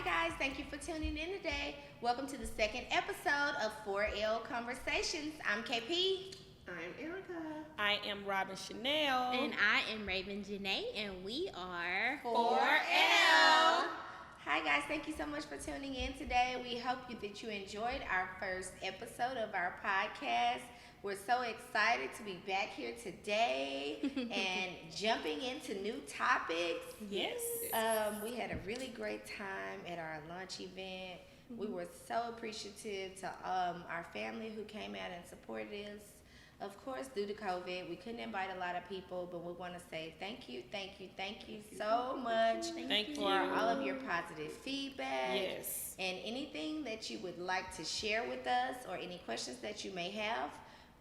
Hi guys, thank you for tuning in today. Welcome to the second episode of 4L Conversations. I'm KP. I'm Erica. I am Robin Chanel. And I am Raven Janae, and we are 4L. Hi guys, thank you so much for tuning in today. We hope that you enjoyed our first episode of our podcast. We're so excited to be back here today and jumping into new topics. Yes. We had a really great time at our lunch event. We were so appreciative to our family who came out and supported us. Of course, due to COVID, we couldn't invite a lot of people, but we want to say thank you so much Thank you for all of your positive feedback. Yes. And anything that you would like to share with us or any questions that you may have,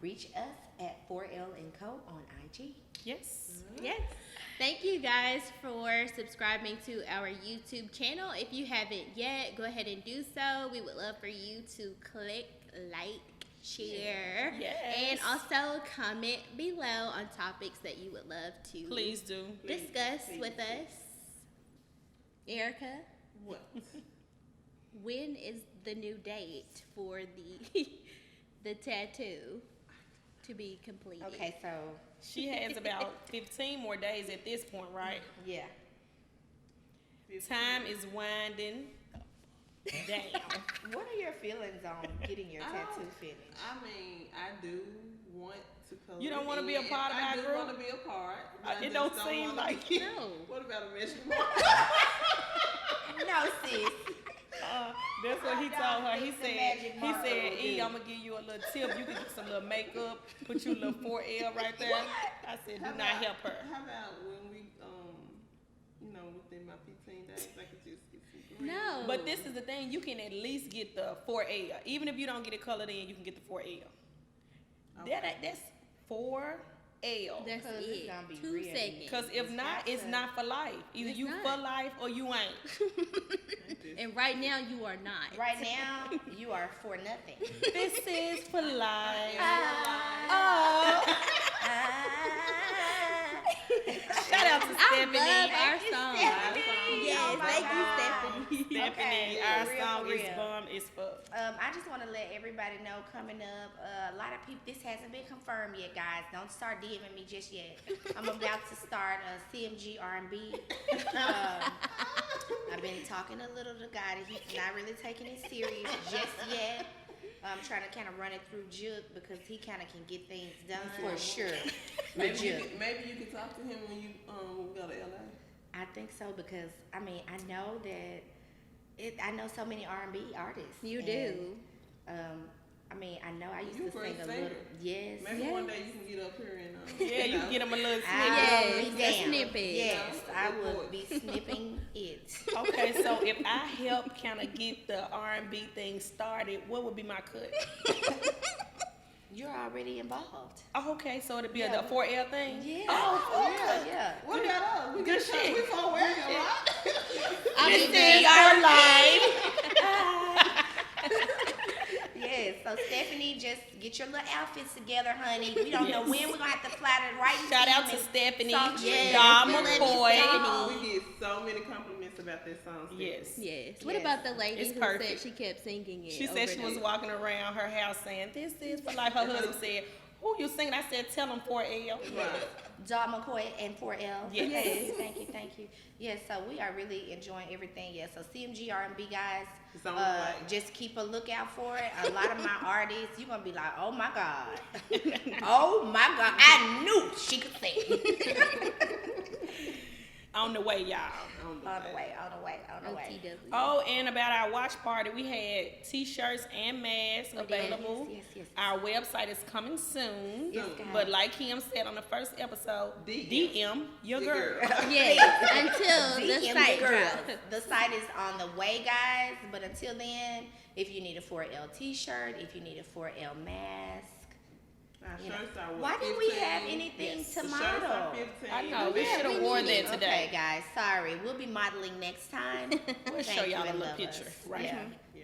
reach us at 4L & Co. on IG. Yes. Yes. Thank you guys for subscribing to our YouTube channel. If you haven't yet, go ahead and do so. We would love for you to click like, share, Yes. and also comment below on topics that you would love to Please do. discuss with us. Erica, What? when is the new date for the the tattoo to be completed? Okay, so, She has about 15 more days at this point, right? yeah. Time is winding down. What are your feelings on getting your tattoo finished? I mean, I do want to color. You don't want to be a in. part of I our do group? want to be a part. but I It just don't seem wanna like be- it. No. What about a measurement? No, sis. That's what he I told her. don't He think the said, magic marker will E, do. I'm going to give you a little tip. You can do some little makeup, put you a little 4L right there. I said, do How not about- help her. How about when we, within my 15 days, I could just get some green? No. But this is the thing, you can at least get the 4L. Even if you don't get it colored in, you can get the 4L. Okay. That's 4L. That's Because it's it. gonna be 2 real. seconds. Because if not, it's not for life. Either It's you not. for life or you ain't. And right now you are not. Right now, you are for nothing. This is for life. Ah. Oh. Shout out to I Stephanie. love our you, song. Stephanie. Yes, Oh my thank you, God. Stephanie. Stephanie, Okay, our real, song for is real. bomb as fuck. I just want to let everybody know coming up, a lot of people, this hasn't been confirmed yet, guys. Don't start DMing me just yet. I'm about to start a CMG R&B. I've been talking a little to God. He's not really taking it serious just yet. I'm trying to kind of run it through Juke because he kind of can get things done for sure. Maybe Juke. you could talk to him when you go to LA. I think so because I mean I know that I know so many R&B artists. You and, do. I mean I know I used You to a great sing a singer. little. Yes. Maybe Yeah. one day you can get up here and Yeah, you can get them a little I snippet. will Yes, be a down. snippet. Yes, I Of will course. be snipping it. Okay, so if I help kind of get the R&B thing started, what would be my cut? You're already involved. Oh, okay, so it'll be Yeah. a 4L thing? Yeah. Oh, yeah. What about us? We Good just shit. We so well, right? This is our life. Yes. So Stephanie, just get your little outfits together, honey. We don't know when we're gonna have to fly to the right. Shout out to team Stephanie, and- Yes, Dom we love you, McCoy. Stephanie. We get so many compliments about that song. Steve. Yes. Yes. What Yes. about the lady It's who perfect. said she kept singing it? She said she was walking around her house saying, this is for life. Her husband said, who you singing? I said, tell them 4L. Right. John McCoy and 4L. Yes. Thank you. Yes, so we are really enjoying everything. Yes, so CMG R&B guys, It's on the way. just keep a lookout for it. A lot of my artists, you're gonna be like, oh my God, oh my God, I knew she could sing. On the way, y'all. On the way. OTW. Oh, and about our watch party, we had T-shirts and masks available. Yes. Our website is coming soon. Yes, guys. But like Kim said on the first episode, DM DM your girl. Yes, until the DM site girls. drops. The site is on the way, guys. But until then, if you need a 4L T-shirt, if you need a 4L mask, Our you know. shirts are what, Why didn't we 15? have anything Yes. to The shirts are model? 15. I know, we Yeah, should have we worn need that it. today. Okay, guys, sorry. We'll be modeling next time. We'll show Thank y'all you a and little love picture us. right Yeah. here. Yeah.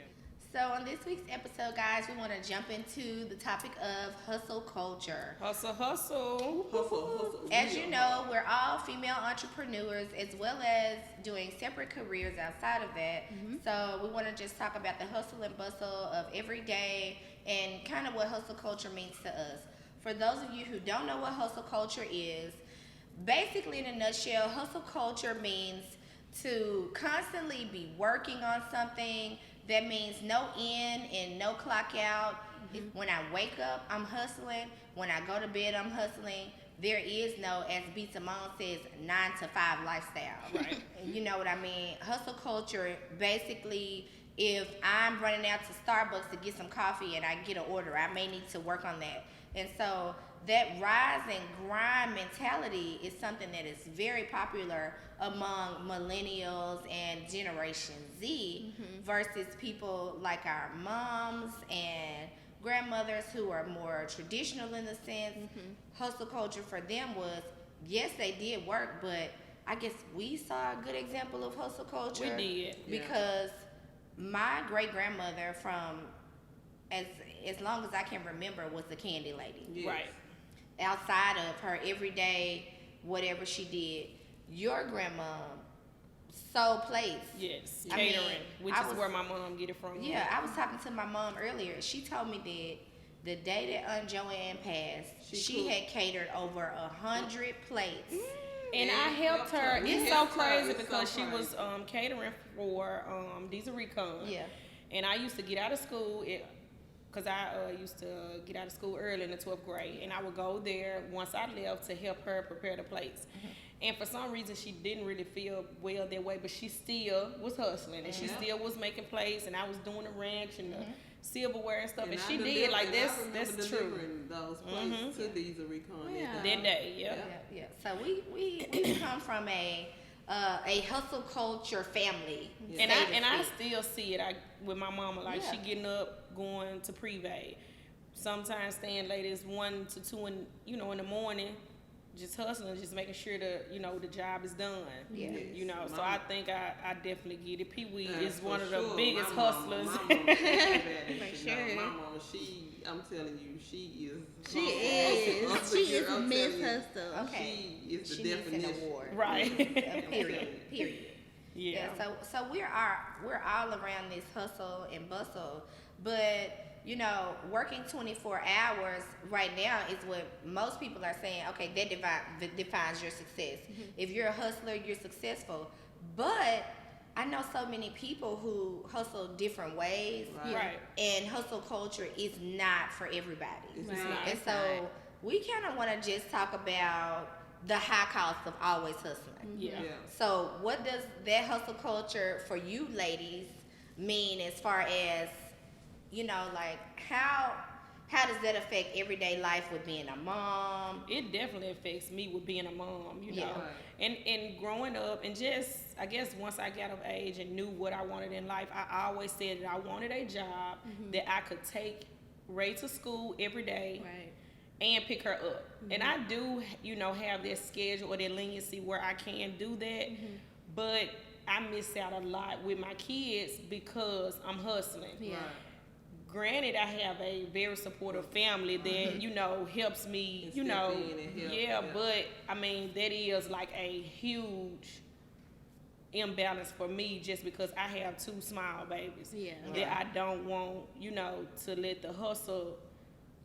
So on this week's episode, guys, we want to jump into the topic of hustle culture. Hustle. Hustle. As you know, we're all female entrepreneurs as well as doing separate careers outside of that. So we want to just talk about the hustle and bustle of every day and kind of what hustle culture means to us. For those of you who don't know what hustle culture is, basically in a nutshell, hustle culture means to constantly be working on something. That means no in and no clock out. When I wake up, I'm hustling. When I go to bed, I'm hustling. There is no, as B. Simone says, 9 to 5 lifestyle. Right. You know what I mean? Hustle culture, basically, if I'm running out to Starbucks to get some coffee and I get an order, I may need to work on that. And so that rise and grind mentality is something that is very popular among millennials and Generation Z versus people like our moms and grandmothers who are more traditional in the sense. Hustle culture for them was, yes, they did work, but I guess we saw a good example of hustle culture. We did. Because my great-grandmother from as long as I can remember was the candy lady. Yes. Right. Outside of her everyday whatever she did, your grandma sold plates. Yes. I mean, Catering, which I is was- where my mom get it from. Yeah, I was talking to my mom earlier. She told me that the day that Aunt Joanne passed, she cooked. had catered over 100 plates. And I helped her. We It's so helped her. crazy It's because so she was crazy. catering for these are Recon. Yeah. And I used to get out of school because I used to get out of school early in the 12th grade, and I would go there once I left to help her prepare the plates. And for some reason, she didn't really feel well that way, but she still was hustling, and she still was making plates, and I was doing the ranch and the silverware and stuff, and I she did delivered- like I that's remember true. delivering those plates to these Recon Yeah. that That day, yeah. Yeah. So we come from a hustle culture family. Yeah. And so to I speak. still see it with my mama. Like Yeah. she getting up, going to Privé. Sometimes staying late as 1 to 2 in the morning, just hustling, just making sure the job is done. Yeah. Yes. So I think I definitely get it. Pee Wee is for one of the sure. biggest My mama- husters. My mama, For sure. My mama, I'm telling you, she is. She is. She is I'm Miss telling you, Hustle. Okay. She is the She needs an definition. award. Right. Period. Yeah. So we're all around this hustle and bustle, but working 24 hours right now is what most people are saying. Okay, that defines your success. If you're a hustler, you're successful. But I know so many people who hustle different ways, Right. and hustle culture is not for everybody. It's Right. not. And so we kind of want to just talk about the high cost of always hustling. Yeah. Yeah. So what does that hustle culture for you ladies mean as far as, like how does that affect everyday life with being a mom? It definitely affects me with being a mom, Yeah. Right. and growing up, and just I guess once I got of age and knew what I wanted in life, I always said that I wanted a job that I could take Ray to school every day Right. and pick her up. And I do, have that schedule or that leniency where I can do that, but I miss out a lot with my kids because I'm hustling. Yeah. Right. Granted, I have a very supportive family that, helps me, And step in and help, yeah. but I mean, that is like a huge imbalance for me just because I have 2 small babies. Yeah. That I don't want, to let the hustle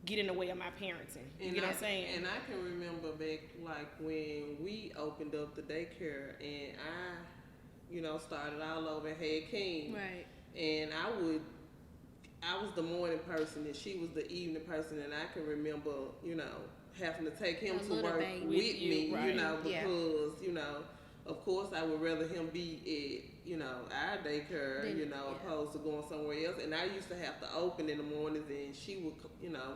get in the way of my parenting. You get what I'm saying? And I can remember back like when we opened up the daycare and I, started all over and had King. Right. And I was the morning person and she was the evening person, and I can remember, having to take him A to little work baby. with With you, me, right. Yeah. because, of course I would rather him be at, our daycare, opposed to going somewhere else. And I used to have to open in the mornings and she would,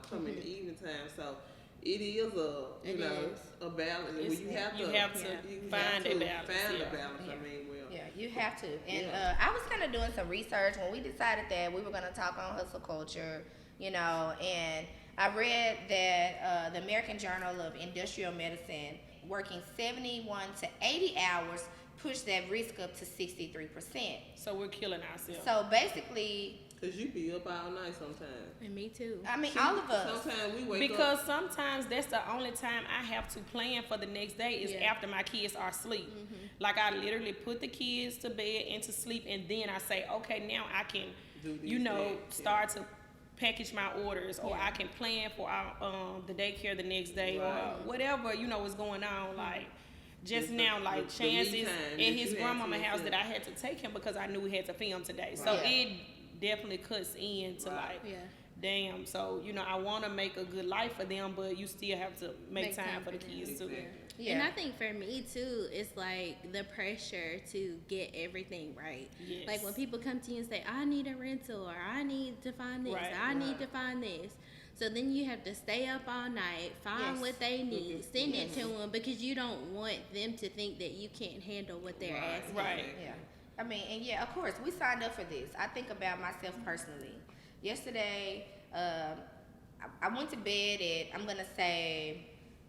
come in the evening time. So it is It is. a balance. And when It's- you have to, you have to find a balance, Find yeah. a balance. Yeah. I mean, Yeah, you have to. And Yeah. I was kind of doing some research when we decided that we were going to talk on hustle culture, and I read that the American Journal of Industrial Medicine, working 71 to 80 hours, pushed that risk up to 63%. So we're killing ourselves. So basically, Cause you be up all night sometimes. And me too. I mean, all of us. Sometimes we wake Because up. sometimes that's the only time I have to plan for the next day is Yeah. after my kids are asleep. Like I literally put the kids to bed and to sleep, and then I say, okay, now I can, Do these you know, things, start to package my orders, or Yeah. I can plan for the daycare the next day, Right. or whatever, you know, is going on. Like just Just now, the- like the lead Chance's time in that his you had to grandmama house yourself. that I had to take him because I knew we had to film today. So Right. it definitely cuts into Right. like, Yeah. damn. So you know, I want to make a good life for them, but you still have to make time for the them. kids too. Exactly. Yeah. And I think for me too, it's like the pressure to get everything right. Yes. Like when people come to you and say, I need a rental, or I need to find this, Right, I need right. to find this. So then you have to stay up all night, find Yes. what they need, send it Yes. to them, because you don't want them to think that you can't handle what they're Right. asking. Right. Yeah. I mean, and yeah, of course, we signed up for this. I think about myself personally. Yesterday, I went to bed at, I'm going to say,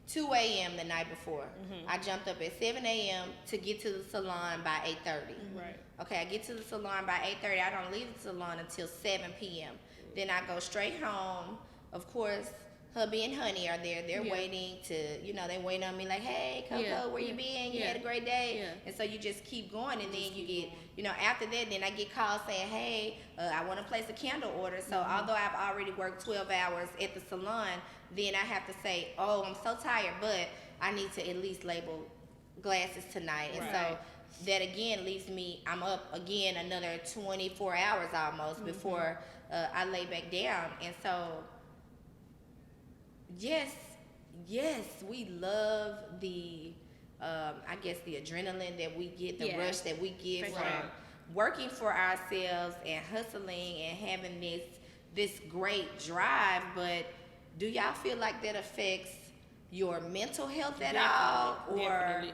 2 a.m. the night before. I jumped up at 7 a.m. to get to the salon by 8:30. Right. Okay, I get to the salon by 8:30. I don't leave the salon until 7 p.m. Then I go straight home. Of course, hubby and honey are there. They're Yeah. waiting to, you know, they wait on me like, hey, Coco, Yeah, where you yeah, been? You yeah. had a great day? Yeah. And so you just keep going, and then you get, you know, after that, then I get calls saying, hey, I want to place a candle order. So although I've already worked 12 hours at the salon, then I have to say, oh, I'm so tired, but I need to at least label glasses tonight. And so Right. that again leaves me, I'm up again another 24 hours almost before I lay back down. And so, yes, we love the, I guess the adrenaline that we get, the Yeah, rush that we get for from sure. working for ourselves and hustling and having this great drive. But do y'all feel like that affects your mental health at all, or Definitely.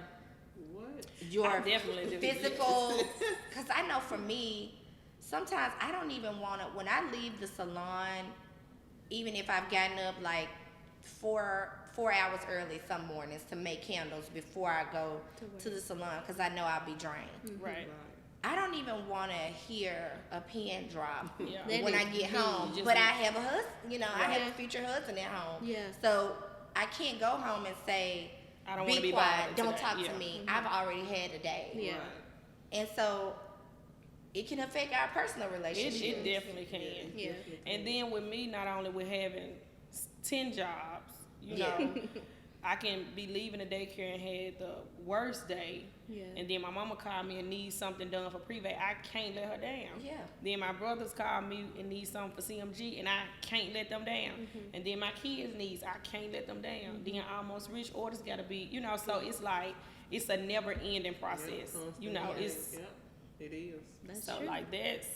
What? your I definitely do. physical? Because I know for me, sometimes I don't even want to, when I leave the salon, even if I've gotten up like 4 hours early some mornings to make candles before I go to the salon, because I know I'll be drained. Right. I don't even want to hear a pin drop Yeah. That when is I get me. home. Just But I me. have a husband, you know, I have Right. a future husband at home. Yeah. So I can't go home and say, I don't want to be be quiet, bothered don't today. talk Yeah. to me. I've already had a day. Yeah. Right. And so it can affect our personal It, relationships. it definitely can. Yeah. And then with me, not only with having 10 jobs, you Yeah. know, I can be leaving the daycare and had the worst day. Yeah. And then my mama called me and needs something done for Privé. I can't let her down. Yeah. Then my brothers call me and need something for CMG, and I can't let them down. And then my kids needs, I can't let them down. Then almost rich orders gotta be, you know. So it's like it's a never ending process. You know, it's Yep, it is. That's so true. like that's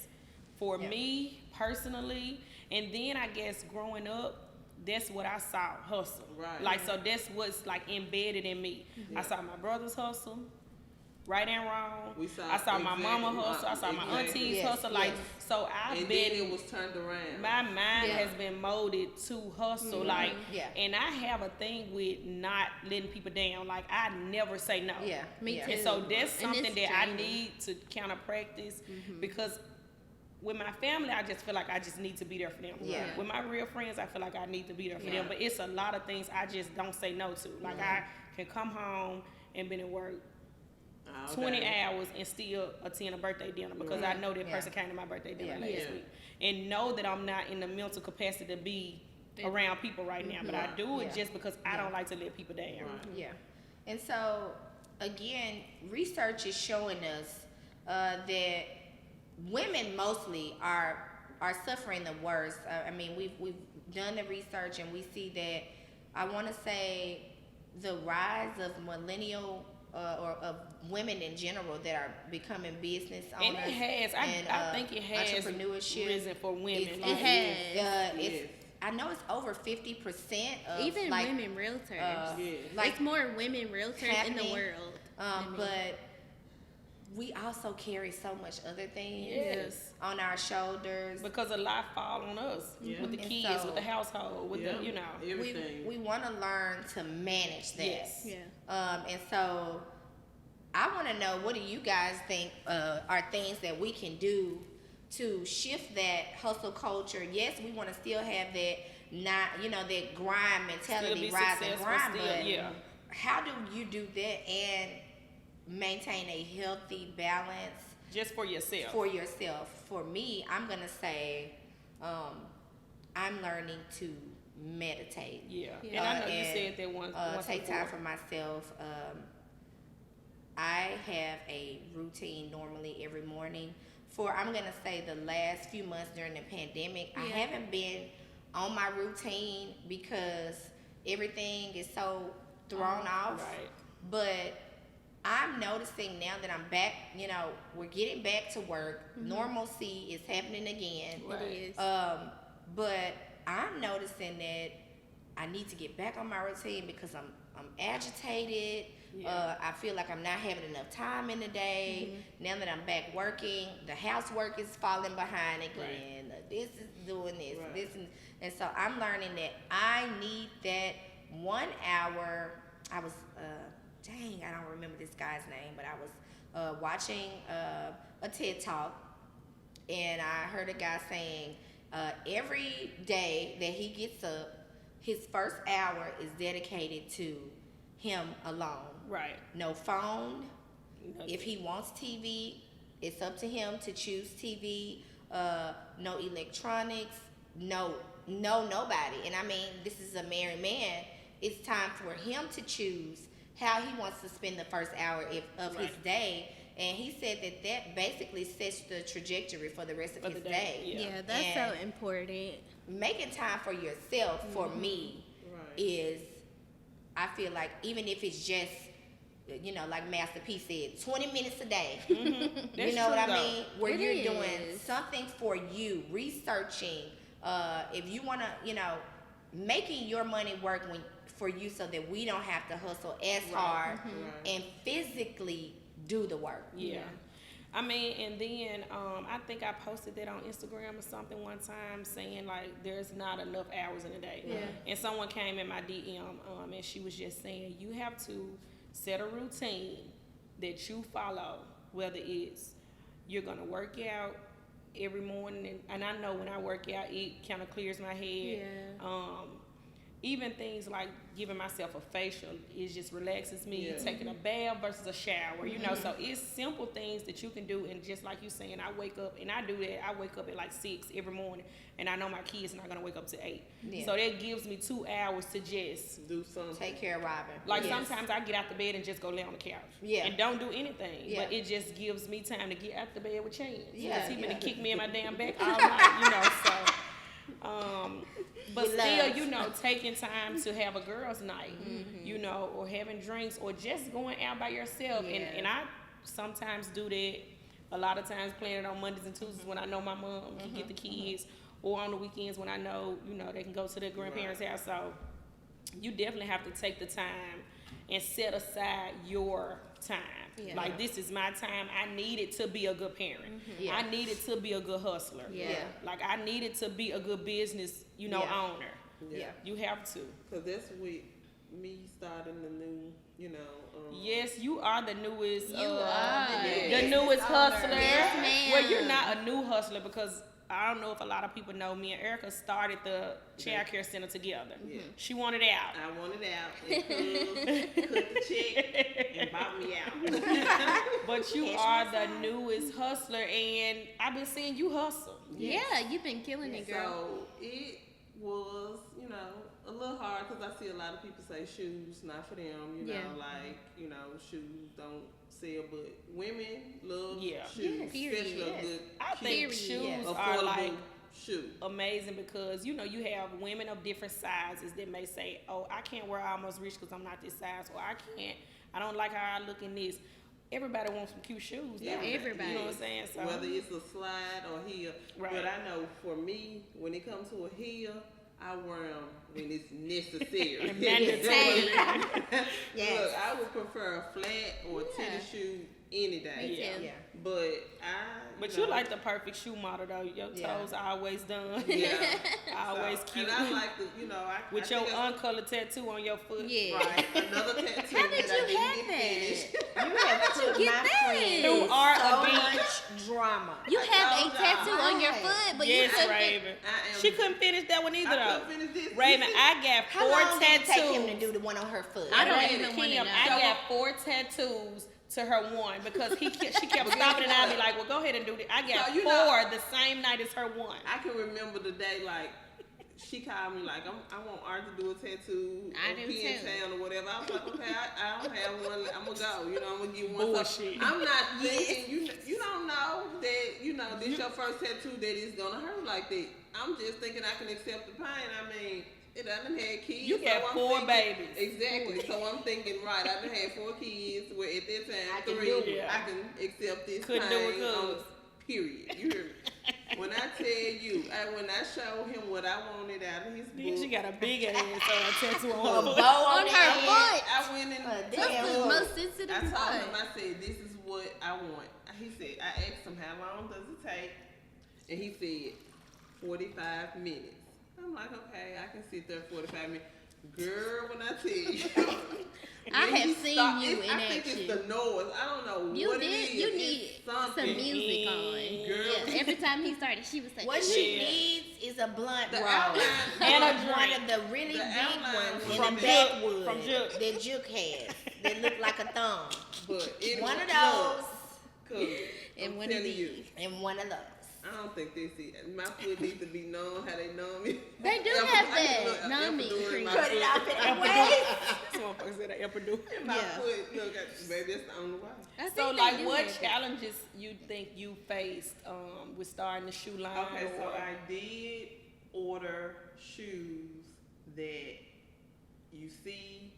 for Yeah. me personally. And then I guess growing up, that's what I saw hustle. Right. Like so that's what's like embedded in me. I saw my brothers hustle. Right and wrong. We saw I saw my mama exactly- hustle. I saw my exactly. aunties Yes, hustle. Like yes. so I've And been then it was turned around. my mind Yeah. has been molded to hustle, like, Yeah. and I have a thing with not letting people down. Like, I never say no. Yeah. Me yeah. too. And so that's And something it's that I draining. need to kind of practice because with my family, I just feel like I just need to be there for them. Yeah. With my real friends, I feel like I need to be there for Yeah. them. But it's a lot of things I just don't say no to. Like, I can come home and been at work All 20 day. hours and still attend a birthday dinner because I know that Yeah. person came to my birthday dinner Yeah. last Yeah. week. And know that I'm not in the mental capacity to be around people right now. But I do it Yeah. just because I don't like to let people down. Right. Yeah. And so, again, research is showing us that women mostly are suffering the worst. I mean, we've done the research and we see that, I want to say, the rise of millennial or of women in general that are becoming business owners. And it has. and, I think it has entrepreneurship. risen for women. It's- Like, has. It's, I know it's over 50% of Even like, women realtors. Yeah. like it's more women realtors in the happening, world. than men. but we also carry so much other things Yes. on our shoulders. Because a lot fall on us Yeah. with the And kids, so- with the household, with Yeah. the, you know. Everything. We want to learn to manage that. Yes. Yeah. And so I want to know, what do you guys think are things that we can do to shift that hustle culture. Yes, we want to still have that, not, that grind mentality, rise and grind, but how do you do that and maintain a healthy balance just for yourself? For me, I'm gonna say, I'm learning to meditate. And I know you said that once take before. time for myself. I have a routine normally every morning. I'm gonna say the last few months during the pandemic, I haven't been on my routine because everything is so thrown off. Right. But I'm noticing now that I'm back, we're getting back to work. Normalcy is happening again. Right. It is. But I'm noticing that I need to get back on my routine because I'm agitated. I feel like I'm not having enough time in the day. Now that I'm back working, the housework is falling behind again. This is doing this, and so I'm learning that I need that 1 hour. I was, I don't remember this guy's name, but I was watching a TED Talk, and I heard a guy saying every day that he gets up, his first hour is dedicated to him alone. Right. No phone. If he wants TV, it's up to him to choose TV. No electronics. No nobody. And I mean, this is a married man. It's time for him to choose how he wants to spend the first hour of his day. And he said that basically sets the trajectory for the rest of his day. Yeah, that's so important. Making time for yourself, for me, is, I feel like, even if it's just, like Master P said, 20 minutes a day. You know what I mean? Where you're doing something for you, researching. If you want to, making your money work for you so that we don't have to hustle as hard and physically do the work. I mean, and then I think I posted that on Instagram or something one time, saying like there's not enough hours in a day. And someone came in my DM and she was just saying you have to set a routine that you follow, whether it's you're gonna work out every morning, and I know when I work out it kind of clears my head. Even things like giving myself a facial, it just relaxes me. Taking a bath versus a shower, so it's simple things that you can do. And just like you saying, I wake up and I do that. I wake up at like 6 every morning, and I know my kids are not gonna wake up to 8. So that gives me 2 hours to just do something. Take care of Robin. Like sometimes I get out the bed and just go lay on the couch. And don't do anything. But it just gives me time to get out the bed with Chance. Because he been to kick me in my damn back all night, so. But still, taking time to have a girls' night, or having drinks, or just going out by yourself. And I sometimes do that. A lot of times playing it on Mondays and Tuesdays when I know my mom can get the kids, or on the weekends when I know, they can go to their grandparents' house. So you definitely have to take the time and set aside your time. Like, this is my time. I needed to be a good parent. I needed to be a good hustler. Like, I needed to be a good business, owner. You have to. Because that's with me starting the new, yes, you are the newest. You are the newest hustler. Yes, ma'am. Well, you're not a new hustler because I don't know if a lot of people know me and Erica started the child care center together. She wanted out. I wanted out. And cut the check and bought me out. But you are the newest hustler, and I've been seeing you hustle. Yeah, you've been killing it, girl. So it was, a little hard because I see a lot of people say shoes not for them. Shoes don't sell, but women love shoes, especially a good. I think shoes are affordable like shoe. Amazing because you have women of different sizes that may say, "Oh, I can't wear Almost Rich because I'm not this size," or I don't like how I look in this. Everybody wants some cute shoes. Everybody. You know what I'm saying? So, whether it's a slide or heel, but I know for me, when it comes to a heel, I wear them when it's necessary. Mandatory. Look, I would prefer a flat or a tennis shoe any day. Me too. But you like the perfect shoe model though. Your toes are always done. Always cute. And I like the, with your uncolored tattoo on your foot. Right. Another tattoo How did that I you have didn't that? finish. You have How'd you get that? Through art so of being much drama. You have a tattoo on foot, but Yes, you couldn't. Raven. I am- She couldn't finish that one either, I though. couldn't finish this. Raven, I got How 4 long did it tattoos. take him to do the one on her foot? I don't Raven, even wanna Kim, know. I So- got 4 tattoos to her one because she kept stopping and I'd be like, well, go ahead and do it. I got So, you 4 know- the same night as her one. I can remember the day, like, she called me like, I want Art to do a tattoo. I of do P in too. town or whatever. I was like, okay, I don't have one. I'm gonna go. You know, I'm gonna get one. Bullshit. So I'm not thinking you don't know that this your first tattoo that is gonna hurt like that. I'm just thinking I can accept the pain. I mean, it doesn't have kids. You got so I'm 4 thinking- babies. Exactly. So I'm thinking, right? I done had 4 kids. Where at that time, I can 3. do it. I can accept this Couldn't do it pain. good. Period. You hear me? When I tell you, when I showed him what I wanted out of his book, She got a big ass tattoo A on her foot. bow On on her the foot. I went in. Damn. What's the most sensitive I told part? him, I said, this is what I want. He said, I asked him, how long does it take? And he said, 45 minutes. I'm like, okay, I can sit there 45 minutes. Girl, when I tell you. I when have he seen stopped- you it's- in I think action. it's the noise. I don't know You what did. it is. You It's need some something. music on. Girl. Yeah. Every time he started, she was like, What Yeah. she needs is a blunt The roll. outline- And a one drink. of the really The big outline ones was from the- Backwood from Juke. that Juke has that look like a thumb. But it One of was- those Cause And I'm one of telling you, these. and one of those. I don't think they see it. My foot needs to be numb. How they numb me. They do Epi- have I can that look- numbing epidural in cream. my Cut it foot. off in the way. This motherfucker said an epidural. My Yeah. foot, look, baby, that's the only way. I think So, they like, do what have that. challenges you think you faced with starting the shoe line? Okay, so or- I did order shoes that you see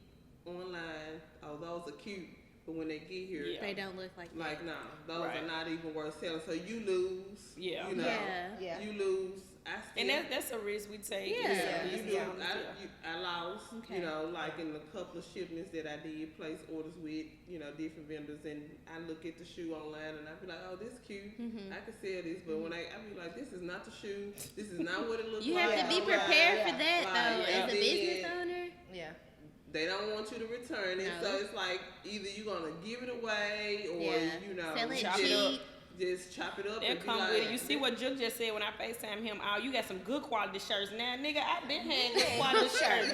online. Oh, those are cute, but when they get here, Yeah. They don't look like that. like, no, those Right. are not even worth selling. So you lose. Yeah. You know, Yeah. Yeah. you lose. I still, And that's a risk we take. Yeah. Yeah. you It's do. down, I lost, Okay. you know, like in a couple of shipments that I did place orders with, you know, different vendors, and I look at the shoe online and I be like, oh, this cute, Mhm. I can sell this, but when I be like, this is not the shoe, this is not what it looks You like. have to be online. prepared Yeah. for that, Right, though, yeah. as a business owner. Yeah. They don't want you to return it, No. so it's like either you're gonna give it away or Yeah. you know, Sell it chop it up. cheap. just chop it up. They'll and be come like, with it. You see what Juke just said when I FaceTime him? Oh, you got some good quality shirts. Now, nigga, I been had good quality shirts.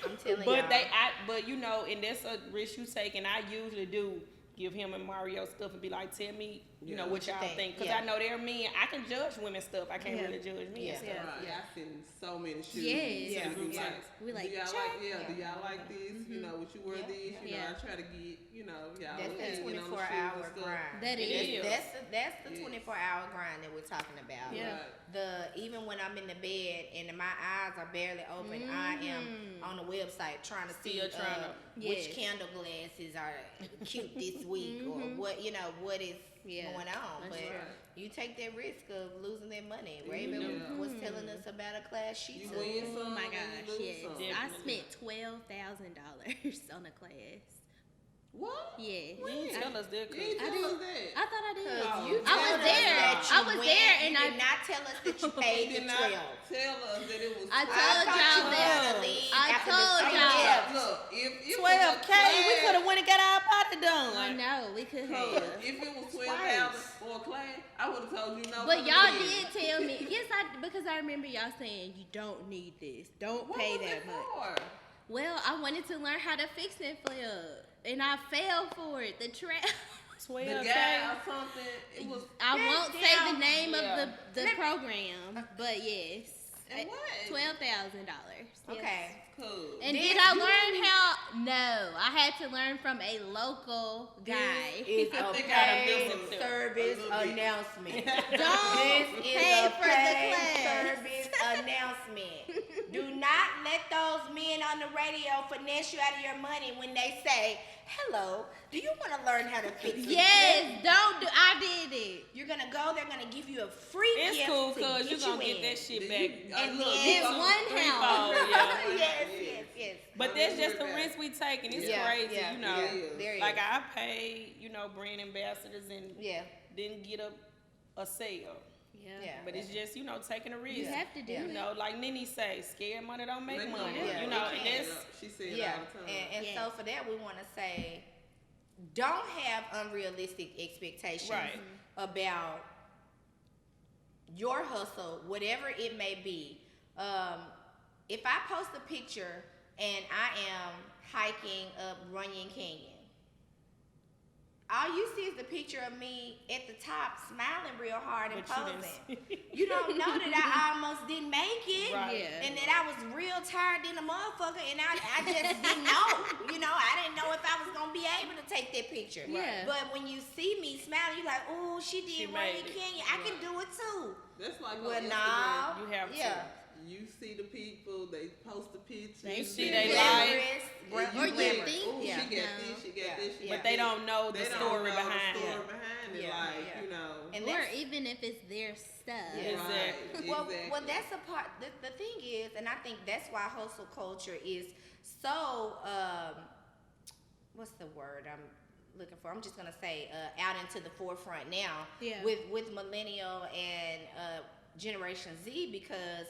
I'm telling But y'all. but you know, and that's a risk you take, and I usually do give him and Mario stuff and be like, tell me, you know, Yeah. what y'all think? think, because Yeah. I know they're men. I can judge women's stuff. I can't Yeah. really judge men. Yeah. stuff. Yeah. Right. Yeah. I've seen so many shoes. Yes. Yeah. And be Yeah. like, We like, do y'all check. like, do y'all like this? You know, would you wear Yeah. this? You Yeah. know, I try to get, you know, y'all That's opinion that on the 24-hour shoes and stuff. grind. That It is. is. That's the Yes. 24-hour grind that we're talking about. Yeah. Right. Even when I'm in the bed and my eyes are barely open, I am on the website trying to see Still trying to- which Yes. candle glasses are cute this week or what what is Yeah. going on. That's But right. you take that risk of losing that money. Raven Yeah. was telling us about a class she You took. win Oh some my and you gosh, lose yes. some. I Definitely. spent $12,000 on a class. What? Yeah. You didn't tell us that. You ain't I tell did. us that. I thought I did. Oh. You I told was us there. that I you was went. there, and you I- did not tell us that you paid You the did 12. not tell us that it was. I I told thought y'all you were that. gonna leave I after told the y'all. gift. Look, if it 12K, we could have went and got our body done. I know, we could Cause have. if it was 12,000 for a class, I would have told you no. But from the y'all beginning. did tell me. Yes, because I remember y'all saying you don't need this. Don't What pay was that it much. for? Well, I wanted to learn how to fix it for you, and I fell for it. The trap. The 12K. guy or something. It was. I won't say the name Yeah. of the program, but yes, And what? $12,000. Okay. Cool. And This did I you- learn how? No, I had to learn from a local guy. It's I a think I'd have paid been service a little bit. announcement. Don't This is pay a for the paid class. service announcement. Do not let those men on the radio finesse you out of your money when they say, "Hello, do you want to learn how to fix it?" Yes, don't do. I did it. You're gonna go. They're gonna give you a free It's gift cool to because you're get going to you get in. that shit Then back. you- And look, then you it's go one threefold, house. yeah. yes. But Don't that's worry just the about risk it. we take, and it's Yeah, crazy, yeah, you know. yeah. There it Like is. I paid, you know, brand ambassadors and Yeah. didn't get a sale. Yeah. But it's just, you know, taking a risk. You have to do Yeah. You it. know, like Nene say, scared money don't make money. Yeah. You know, It and can't. that's She said it Yeah, all the time. and Yes. so for that we want to say, don't have unrealistic expectations Right. about your hustle, whatever it may be. If I post a picture and I am hiking up Runyon Canyon, all you see is the picture of me at the top smiling real hard and But you didn't posing. You don't know that I almost didn't make it. Right. Yeah. And that I was real tired in a motherfucker and I just didn't know. You know, I didn't know if I was going to be able to take that picture. Yeah. But when you see me smiling, you're like, oh, she did Runyon made it. Canyon. I can do it too. That's like Well, on nah. Instagram. You have to. You see the people, they post the pictures. You see they they like. life. Glamorous, Or you glamorous. think- Ooh, Yeah. she got No. this, she got Yeah. this, she Yeah. But they don't know the They don't story know behind the it. story behind it, Yeah, like, yeah. you know. And Or that's- even if it's their stuff. Yeah. Exactly. Well, Exactly. well, that's a part. The thing is, and I think that's why hustle culture is so. What's the word I'm looking for? I'm just gonna say out into the forefront now. Yeah. With millennial and Generation Z because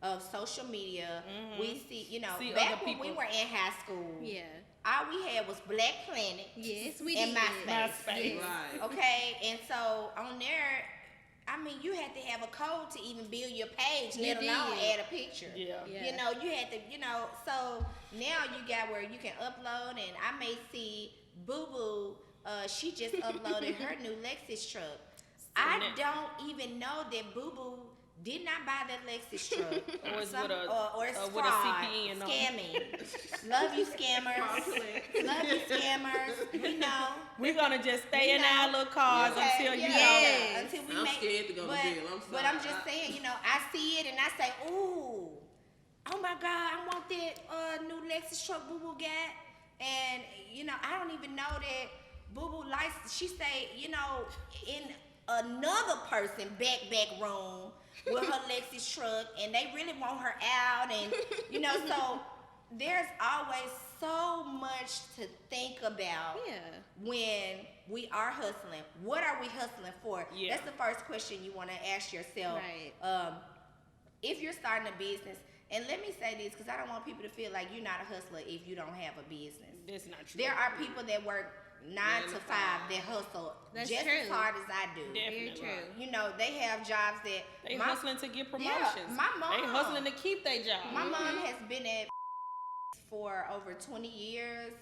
of social media. We see, you know, See back other when we people. were in high school. Yeah. All we had was Black Planet. Yes, we And did. MySpace. MySpace. Yes. Right. Okay, and so on there, I mean, you had to have a code to even build your page, You let alone did. add a picture. Yeah. Yeah. You know, you had to, you know, so now you got where you can upload, and I may see Boo Boo, she just uploaded her new Lexus truck. I next. don't even know that Boo Boo did not buy that Lexus truck. Or it's Some- with a- or it's with a fraud, CPN on it. scamming. Love you, scammers. Love you, scammers. We know. We're gonna just stay You in know, our little cars okay, until you yeah, know. Yes. until we I'm make, scared to go to but, jail. I'm But I'm sorry. just saying, you know, I see it and I say, ooh, oh my God, I want that new Lexus truck Boo Boo got. And, you know, I don't even know that Boo Boo likes, she say, you know, in another person back room with her Lexus truck, and they really want her out, and, you know, so there's always so much to think about Yeah. when we are hustling. What are we hustling for? Yeah. That's the first question you want to ask yourself. Right. If you're starting a business, and let me say this because I don't want people to feel like you're not a hustler if you don't have a business. That's not true. There are people that work 9 to 5 that hustle That's just true. as hard as I do. Definitely. Very true. You know, they have jobs that They my- hustling to get promotions. my mom- They hustling to keep their job. My mom has been at for over 20 years.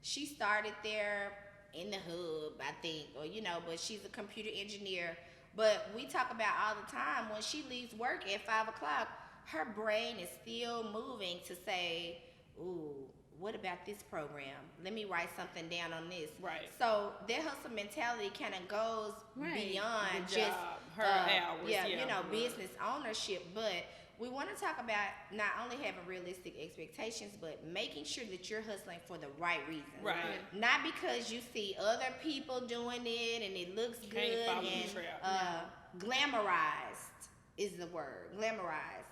She started there in the hub, I think, or you know, but she's a computer engineer. But we talk about all the time when she leaves work at 5 o'clock, her brain is still moving to say, ooh, what about this program? Let me write something down on this. Right. So their hustle mentality kind of goes Right. beyond The just job, her hours, yeah, yeah. you know, Right. business ownership. But we want to talk about not only having realistic expectations, but making sure that you're hustling for the right reasons. Right. Not because you see other people doing it and it looks Can't good follow the and trap. glamorized is the word. Glamorized.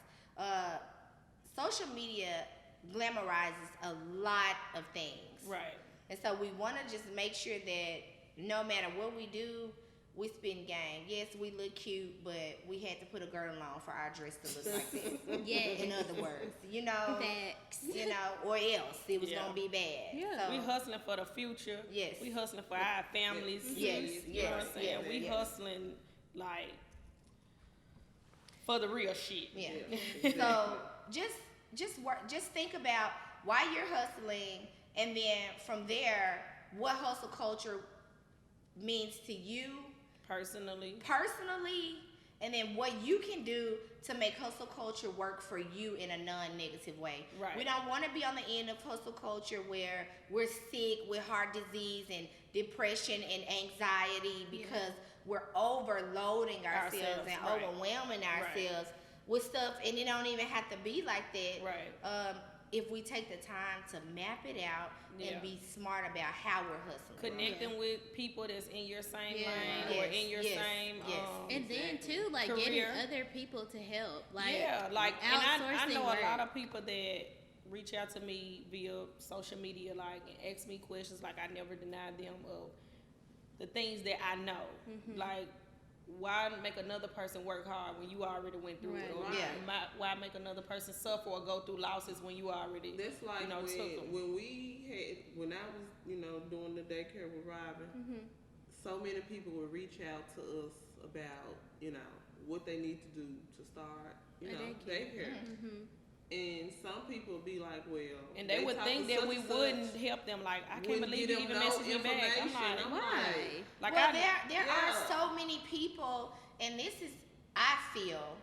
Social media glamorizes a lot of things. Right. And so we want to just make sure that no matter what we do, we spin game. Yes, we look cute, but we had to put a girdle on for our dress to look like that. Yeah. In other words, you know, Facts. you know, or else it was Yeah. gonna be bad. Yeah. So, We hustling for the future. Yes. We hustling for our families. Yes, You know what I'm yes, saying? yes, We yes. hustling like for the real shit. yeah. Yeah. So just work. Just think about why you're hustling, and then from there, what hustle culture means to you Personally. personally, and then what you can do to make hustle culture work for you in a non-negative way. Right. We don't want to be on the end of hustle culture where we're sick with heart disease and depression and anxiety because we're overloading ourselves and right. overwhelming Right. ourselves with stuff, and it don't even have to be like that. Right. If we take the time to map it out Yeah. and be smart about how we're hustling. Connecting with people that's in your same Yeah. lane or Yes, in your yes, same yes. And then Exactly. too, like getting Career. other people to help. Like yeah, like and I outsourcing know work. a lot of people that reach out to me via social media, like and ask me questions. Like I never denied them of the things that I know. Mm-hmm. Like why make another person work hard when you already went through it? Right. Or Yeah. why make another person suffer or go through losses when you already That's like you know took them? when I was, doing the daycare with Robin, Mm-hmm. so many people would reach out to us about, what they need to do to start, daycare. And some people be like, well, and they would talk think to that such we and such, wouldn't help them. Like, I can't wouldn't believe give you them even no messaged me back. I'm information. like, I'm Why? like Well, I there are so many people, and this is, I feel,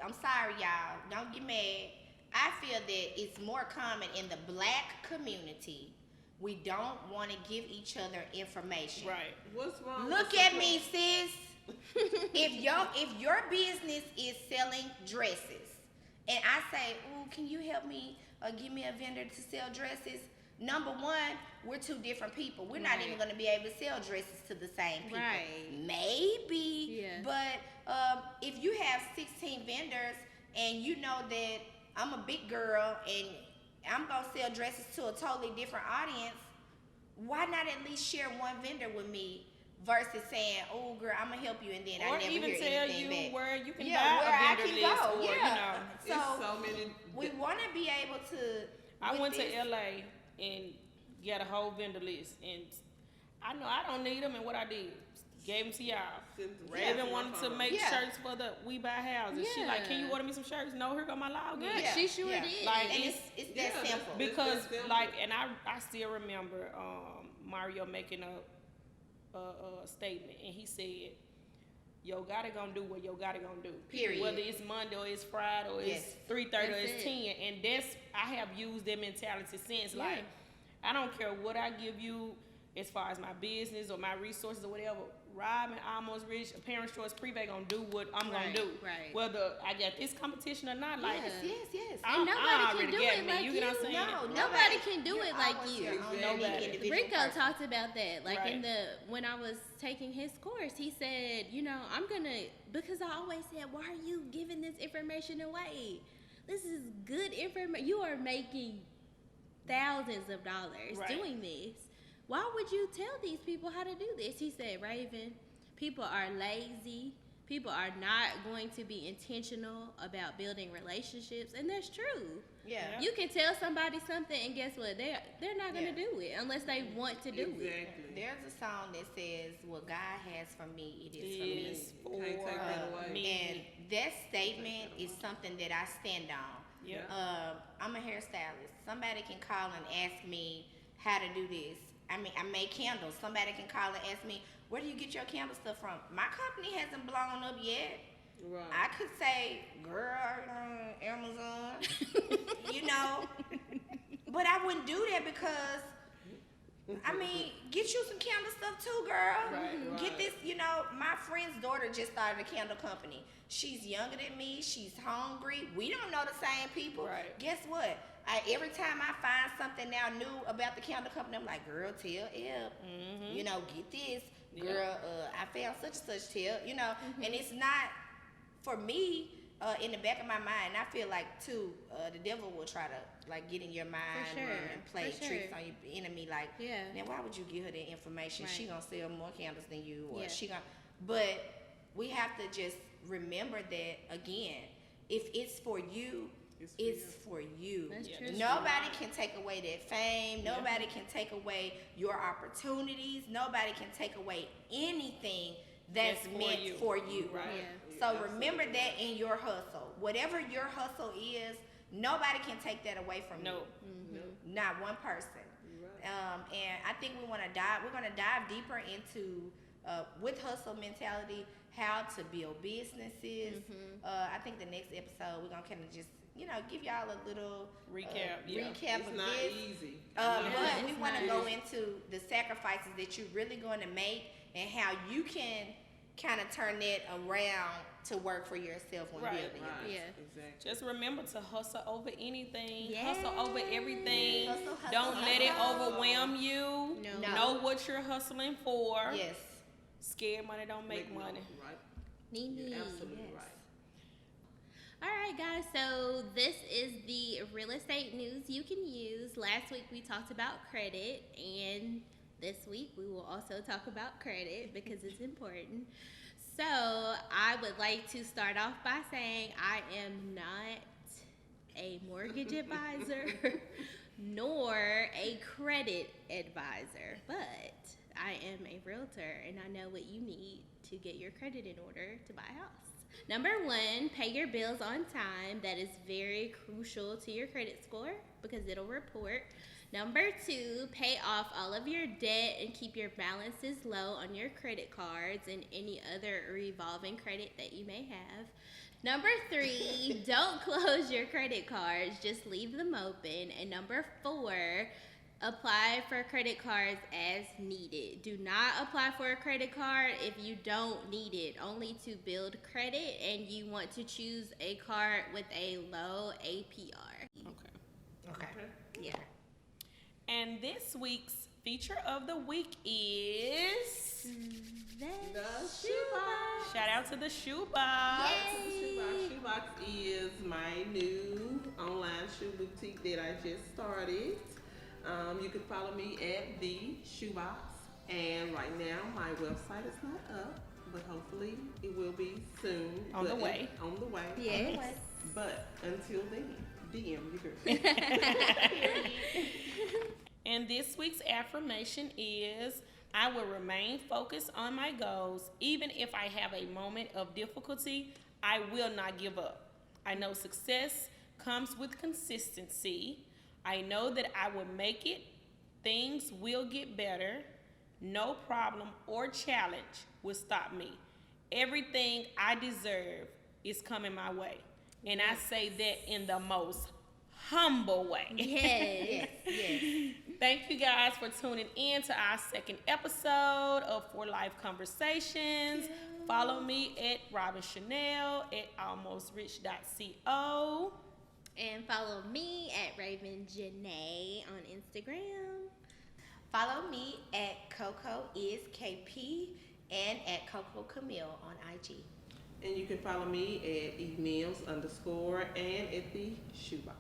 I'm sorry, y'all, don't get mad. I feel that it's more common in the black community. We don't want to give each other information. right. What's wrong? Look with at support? me, sis. if your business is selling dresses, and I say, "Ooh, can you help me give me a vendor to sell dresses?" Number one, we're two different people. We're not Right. even going to be able to sell dresses to the same people. Right. Maybe, Yeah. but if you have 16 vendors and you know that I'm a big girl and I'm going to sell dresses to a totally different audience, why not at least share one vendor with me versus saying, "Oh, girl, I'm gonna help you," and then Or I never even hear tell anything you back. where you can Yeah, buy where a I vendor can list, go. or Yeah. It's So so many. we want to be able to. I with went this- to LA and got a whole vendor list, and I know I don't need them, and what I did, gave them to y'all. Raven wanted to make Yeah. shirts for the We Buy Houses. She like, can you Yeah. order me some shirts? No, here go my login. Right. Yeah, She sure yeah. did. Like, and it's- it's Yeah, that simple. Because simple. like, and I still remember Mario making a statement, and he said, "Yo gotta gonna do what yo gotta gonna do. Period. Whether it's Monday or it's Friday or Yes. it's 3:30 or That's it's it. 10." And that's, I have used that mentality since. Yeah. Like, I don't care what I give you as far as my business or my resources or whatever. Rob and Almost Rich, Parents Choice Privé gonna do what I'm Right, gonna do. right. Whether I got this competition or not. Like, Yeah. Yes. And nobody can already do got it me. like You get what I'm you. saying? No, Nobody can do You're it like always you. your own Exactly. unique individual Rico person. talked about that, like in Right. when I was taking his course, he said, I'm gonna, because I always said, why are you giving this information away? This is good information. You are making thousands of dollars Right. doing this. Why would you tell these people how to do this? He said, Raven, people are lazy. People are not going to be intentional about building relationships, and that's true. Yeah. You can tell somebody something, and guess what? They're not gonna Yeah. do it unless they want to do it. Exactly. There's a song that says, "What God has for me, it is for me." Is Can't take that for away. me. And that statement is something that I stand on. Yeah. I'm a hairstylist. Somebody can call and ask me how to do this. I mean, I make candles. Somebody can call and ask me, "Where do you get your candle stuff from?" My company hasn't blown up yet. Right. I could say, "Girl, Amazon," but I wouldn't do that because, I mean, get you some candle stuff too, girl. Right, Get right. this, my friend's daughter just started a candle company. She's younger than me. She's hungry. We don't know the same people. Right. Guess what? Every time I find something now new about the candle company, I'm like, "Girl, tell Eb, get this. Yeah. Girl, I found such and such, tell, and it's not, for me, in the back of my mind, I feel like too, the devil will try to like get in your mind sure, and play for tricks sure. on your enemy. Like, Yeah. now why would you give her that information? She Right. gonna sell more candles than you, or Yeah. she gonna. But we have to just remember that again. If it's for you, it's for you. That's Yeah, true. that's Nobody can take away that fame. Nobody can take away your opportunities. Nobody can take away anything that's That's for meant you. for you. Right. Yeah. So remember that in your hustle. Whatever your hustle is, nobody can take that away from No. you. Not one person. And I think we're gonna dive deeper into with hustle mentality, how to build businesses. I think the next episode we're gonna kind of just give y'all a little Recap, yeah. recap It's of not this. easy. But it's we want not to go easy. into the sacrifices that you're really going to make and how you can kind of turn that around to work for yourself when Right, building your Right. Yeah. Exactly. Just remember to hustle over anything. Yes. Hustle over everything. Hustle, hustle, Don't let it hustle. overwhelm you. No. Know what you're hustling for. Yes. Scared money don't make money. Right. Nene. You're absolutely Yes. right. All right, guys. So this is the real estate news you can use. Last week we talked about credit, and this week we will also talk about credit because it's important. So I would like to start off by saying I am not a mortgage advisor nor a credit advisor, but I am a realtor and I know what you need to get your credit in order to buy a house. Number 1, pay your bills on time. That is very crucial to your credit score because it'll report. Number 2, pay off all of your debt and keep your balances low on your credit cards and any other revolving credit that you may have. Number 3, don't close your credit cards, just leave them open. And number 4, apply for credit cards as needed. Do not apply for a credit card if you don't need it, only to build credit and you want to choose a card with a low APR. Okay. Yeah. And this week's feature of the week is The shoebox. shout out to the shoebox. The shoebox is my new online shoe boutique that I just started. You can follow me at the shoebox, and right now my website is not up, but hopefully it will be soon. On the way. On the way. Yes. But until then, DM you girl. And this week's affirmation is, I will remain focused on my goals. Even if I have a moment of difficulty, I will not give up. I know success comes with consistency. I know that I will make it. Things will get better. No problem or challenge will stop me. Everything I deserve is coming my way. And I say that in the most humble way. Yes. Yes. Thank you guys for tuning in to our second episode of For Life Conversations. Follow me at Robin Chanel at almostrich.co. And follow me at Raven Janae on Instagram. Follow me at Coco is KP and at Coco Camille on IG. And you can follow me at @emails_ and at the shoebox.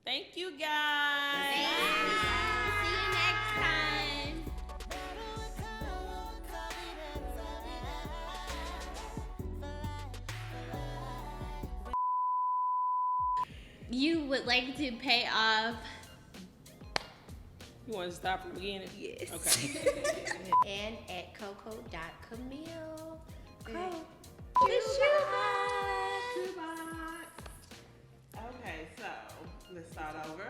Thank you guys. See you next time. You would like to pay off. You want to start from the beginning? Yes. Okay. And at Coco.Camille. The shoebox. Okay, so let's start over.